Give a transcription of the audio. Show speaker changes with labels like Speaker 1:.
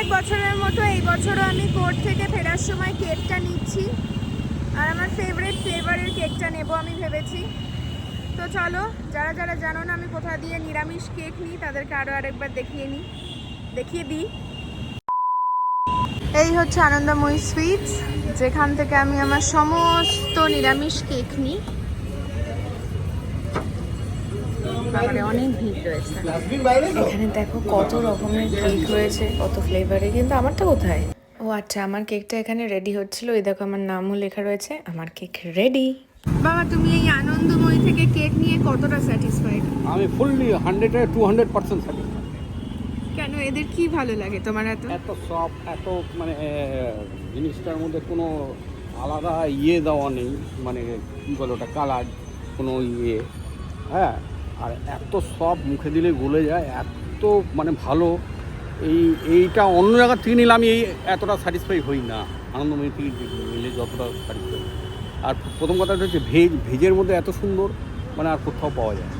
Speaker 1: প্রত্যেক বছরের মতো এই বছরও আমি কোর্ট থেকে ফেরার সময় কেকটা নিচ্ছি, আর আমার ফেভারিট ফ্লেভারের কেকটা নেব আমি ভেবেছি। তো চলো, যারা যারা জানো না আমি কোথা দিয়ে নিরামিষ কেক নিই তাদেরকে আরও আরেকবার দেখিয়ে দিই। এই হচ্ছে আনন্দময়ী সুইটস, যেখান থেকে আমি আমার সমস্ত নিরামিষ কেক নিই। অনেক ভিড় রয়েছে এখানে, দেখো কত রকমের কেক রয়েছে, কত ফ্লেভারে। কিন্তু আমারটা কোথায়? ও আচ্ছা, আমার কেকটা এখানে রেডি হচ্ছিল। এই দেখো আমার নামও লেখা রয়েছে, আমার কেক রেডি। বাবা, তুমি এই আনন্দময়ী থেকে কেক নিয়ে কতটা স্যাটিসফাইড?
Speaker 2: আমি ফুললি 100-200% স্যাটিসফাইড।
Speaker 1: কেন, এদের কি ভালো লাগে তোমার
Speaker 2: এত সফট, এত মানে জিনিসটার মধ্যে কোনো আলাদা দেওয়া নেই, মানে কী বলে ওটা, কালার কোনো হ্যাঁ, আর এত সব মুখে দিলে গলে যায়, এত মানে ভালো। এইটা অন্য জায়গার থেকে নিলে আমি এতটা স্যাটিসফাই হই না, আনন্দময়ী থেকে নিলে যতটা স্যাটিসফাই। আর প্রথম কথাটা হচ্ছে ভেজের মধ্যে এত সুন্দর, মানে আর কোথাও পাওয়া যায়।